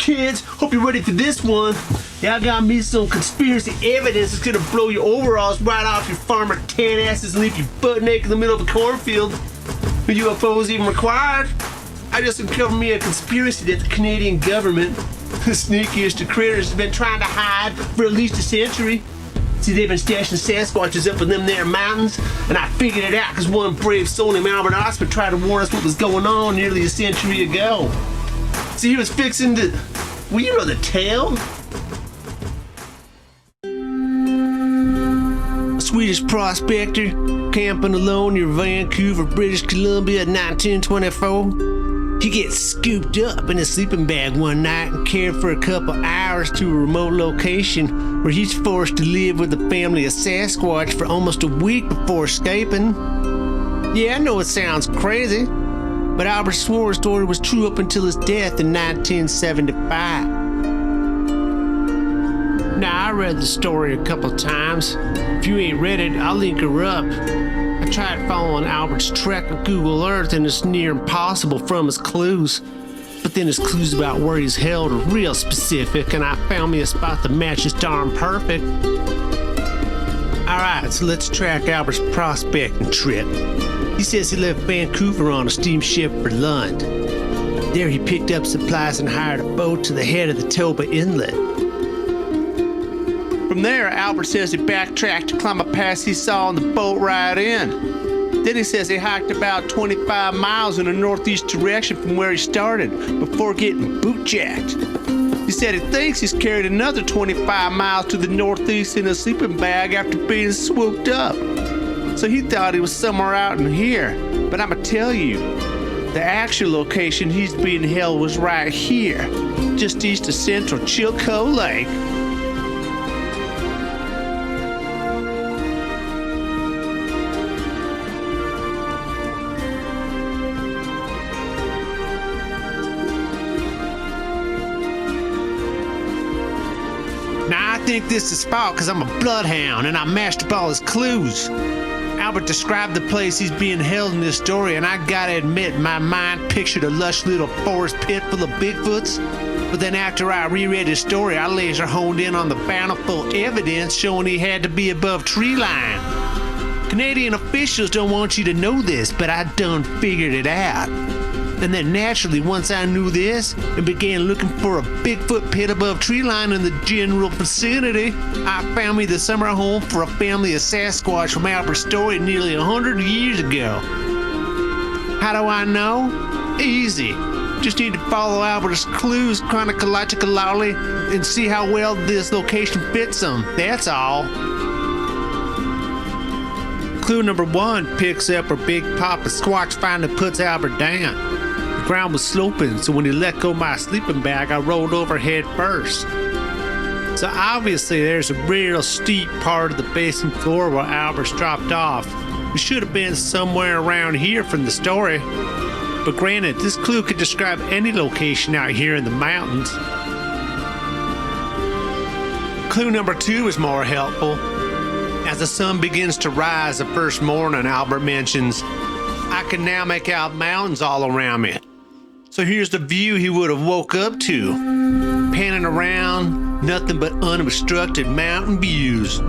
kids, hope you're ready for this one. Yeah, I got me some conspiracy evidence that's gonna blow your overalls right off your farmer tan asses and leave you butt naked in the middle of a cornfield. Are UFOs even required? I just uncovered me a conspiracy that the Canadian government, the sneakiest of critters, has been trying to hide for at least a century. See, they've been stashing Sasquatches up in them there mountains, and I figured it out because one brave soul named Ostman tried to warn us what was going on nearly a century ago. See, he was fixing to... Well, you know the tale. A Swedish prospector camping alone near Vancouver, British Columbia in 1924. He gets scooped up in a sleeping bag one night and carried for a couple hours to a remote location where he's forced to live with a family of Sasquatch for almost a week before escaping. Yeah, I know it sounds crazy, but Albert swore his story was true up until his death in 1975. Now, I read the story a couple times. If you ain't read it, I'll link her up. I tried following Albert's trek on Google Earth and it's near impossible from his clues. But then his clues about where he's held are real specific and I found me a spot that matches darn perfect. Alright, so let's track Albert's prospecting trip. He says he left Vancouver on a steamship for Lund. There he picked up supplies and hired a boat to the head of the Toba Inlet. From there, Albert says he backtracked to climb a pass he saw on the boat ride in. Then he says he hiked about 25 miles in a northeast direction from where he started before getting bootjacked. He said he thinks he's carried another 25 miles to the northeast in a sleeping bag after being swooped up. So he thought he was somewhere out in here. But I'ma tell you, the actual location he's being held was right here, just east of central Chilko Lake. Now I think this is fault because I'm a bloodhound and I mashed up all his clues. Albert described the place he's being held in this story and I gotta admit my mind pictured a lush little forest pit full of Bigfoots. But then after I reread his story, I laser honed in on the bountiful evidence showing he had to be above tree line. Canadian officials don't want you to know this, but I done figured it out. And then naturally, once I knew this and began looking for a Bigfoot pit above tree line in the general vicinity, I found me the summer home for a family of Sasquatch from Albert's story nearly 100 years ago. How do I know? Easy. Just need to follow Albert's clues chronologically and see how well this location fits them. That's all. Clue number 1 picks up where Big Papa Squatch finally puts Albert down. The ground was sloping, so when he let go of my sleeping bag, I rolled over head first. So obviously there's a real steep part of the basin floor where Albert's dropped off. We should have been somewhere around here from the story. But granted, this clue could describe any location out here in the mountains. Clue number 2 is more helpful. As the sun begins to rise the first morning, Albert mentions, I can now make out mountains all around me. So here's the view he would have woke up to. Panning around, nothing but unobstructed mountain views.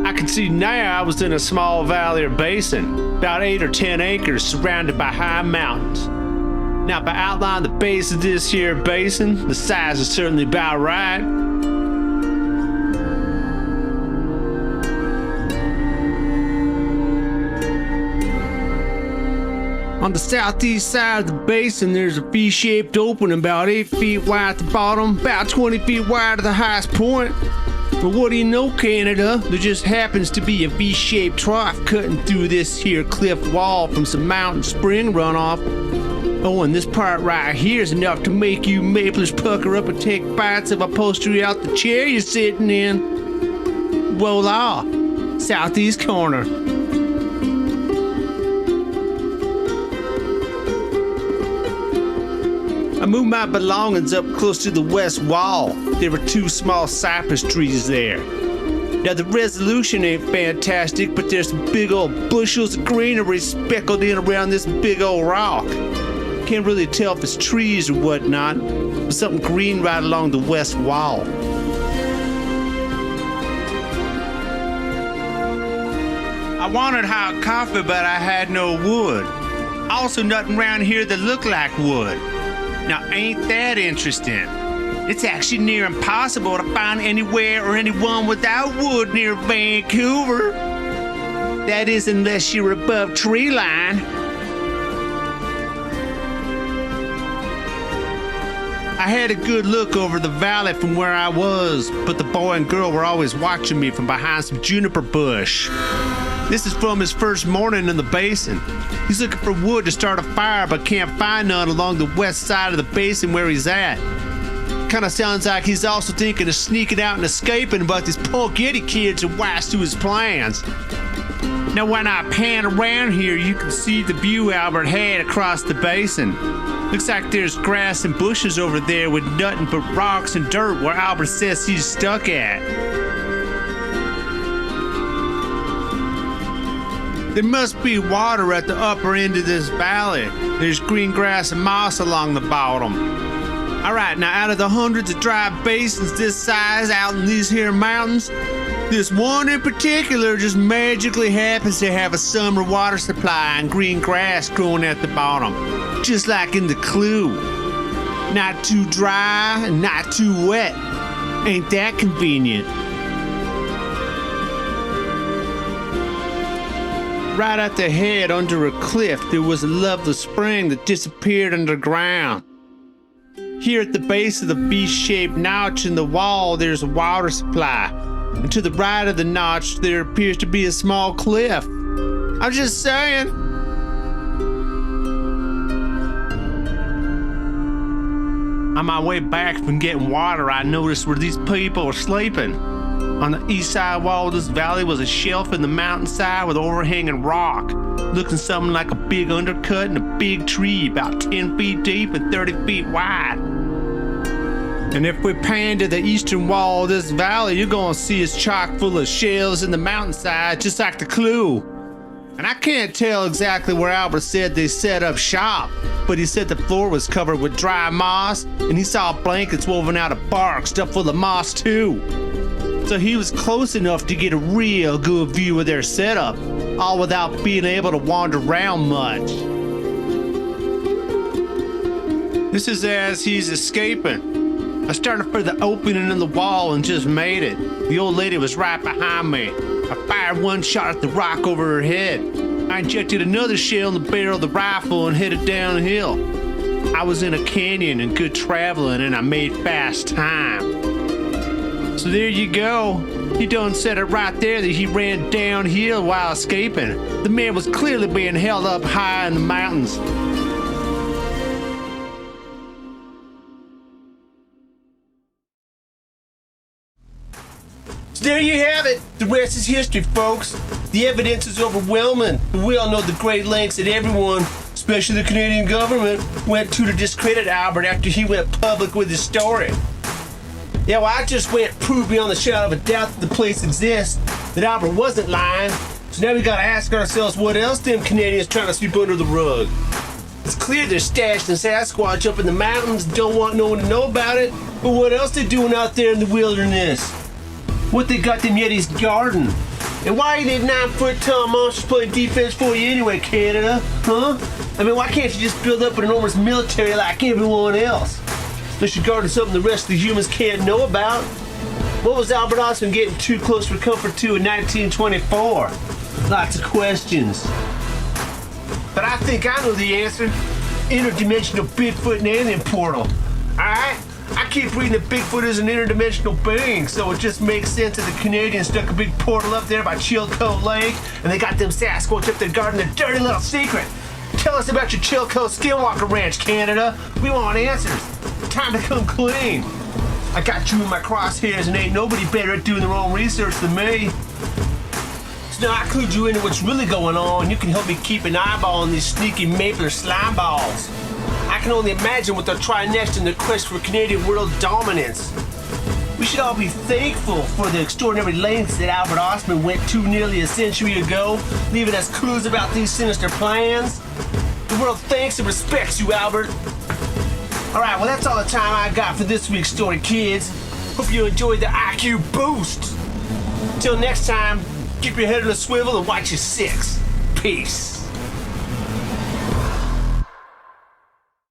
I can see now I was in a small valley or basin, about 8 or 10 acres surrounded by high mountains. Now if I outline the base of this here basin, the size is certainly about right. On the southeast side of the basin, there's a V-shaped opening about 8 feet wide at the bottom, about 20 feet wide at the highest point. But what do you know, Canada? There just happens to be a V-shaped trough cutting through this here cliff wall from some mountain spring runoff. Oh, and this part right here is enough to make you maplers pucker up and take bites of upholstery out the chair you're sitting in. Voila! Southeast corner. I moved my belongings up close to the west wall. There were 2 small cypress trees there. Now the resolution ain't fantastic, but there's some big old bushels of greenery speckled in around this big old rock. Can't really tell if it's trees or whatnot, but something green right along the west wall. I wanted hot coffee, but I had no wood. Also nothing around here that looked like wood. Now ain't that interesting? It's actually near impossible to find anywhere or anyone without wood near Vancouver. That is, unless you're above tree line. I had a good look over the valley from where I was, but the boy and girl were always watching me from behind some juniper bush. This is from his first morning in the basin. He's looking for wood to start a fire, but can't find none along the west side of the basin where he's at. Kinda sounds like he's also thinking of sneaking out and escaping, but these punk idiot kids are wise to his plans. Now when I pan around here, you can see the view Albert had across the basin. Looks like there's grass and bushes over there with nothing but rocks and dirt where Albert says he's stuck at. There must be water at the upper end of this valley. There's green grass and moss along the bottom. Alright, now out of the hundreds of dry basins this size out in these here mountains, this one in particular just magically happens to have a summer water supply and green grass growing at the bottom, just like in the clue. Not too dry and not too wet. Ain't that convenient? Right at the head under a cliff, there was a lovely spring that disappeared underground. Here at the base of the V-shaped notch in the wall, there's a water supply. And to the right of the notch, there appears to be a small cliff. I'm just saying. On my way back from getting water, I noticed where these people are sleeping. On the east side wall of this valley was a shelf in the mountainside with overhanging rock, looking something like a big undercut and a big tree about 10 feet deep and 30 feet wide. And if we pan to the eastern wall of this valley, you're gonna see it's chock full of shells in the mountainside, just like the clue. And I can't tell exactly where Albert said they set up shop, but he said the floor was covered with dry moss, and he saw blankets woven out of bark stuffed full of moss too. So he was close enough to get a real good view of their setup, all without being able to wander around much. This is as he's escaping. I started for the opening in the wall and just made it. The old lady was right behind me. I fired one shot at the rock over her head. I injected another shell in the barrel of the rifle and headed downhill. I was in a canyon and good traveling, and I made fast time. So there you go. He done said it right there that he ran downhill while escaping. The man was clearly being held up high in the mountains. So there you have it. The rest is history, folks. The evidence is overwhelming. We all know the great lengths that everyone, especially the Canadian government, went to discredit Albert after he went public with his story. Yeah, well, I just went proof beyond the shadow of a doubt that the place exists, that Albert wasn't lying. So now we gotta ask ourselves what else them Canadians trying to sweep under the rug. It's clear they're stashed in Sasquatch up in the mountains, don't want no one to know about it, but what else they doing out there in the wilderness? What they got them Yetis guarding? And why ain't they 9-foot tall monsters playing defense for you anyway, Canada? Huh? I mean, why can't you just build up an enormous military like everyone else? Unless you're guarding something the rest of the humans can't know about. What was Albert Ostman getting too close for comfort to in 1924? Lots of questions. But I think I know the answer. Interdimensional Bigfoot and alien portal. Alright? I keep reading that Bigfoot is an interdimensional being, so it just makes sense that the Canadians stuck a big portal up there by Chilko Lake, and they got them Sasquatch up there guarding their dirty little secret. Tell us about your Chilko Skinwalker Ranch, Canada. We want answers. Time to come clean. I got you in my crosshairs and ain't nobody better at doing their own research than me. So now I clued you into what's really going on. You can help me keep an eyeball on these sneaky Mapler slime balls. I can only imagine what they'll try next in their quest for Canadian world dominance. We should all be thankful for the extraordinary lengths that Albert Ostman went to nearly a century ago, leaving us clues about these sinister plans. The world thanks and respects you, Albert. Alright, well that's all the time I got for this week's story, kids. Hope you enjoyed the IQ boost. Till next time, keep your head on a swivel and watch your six. Peace.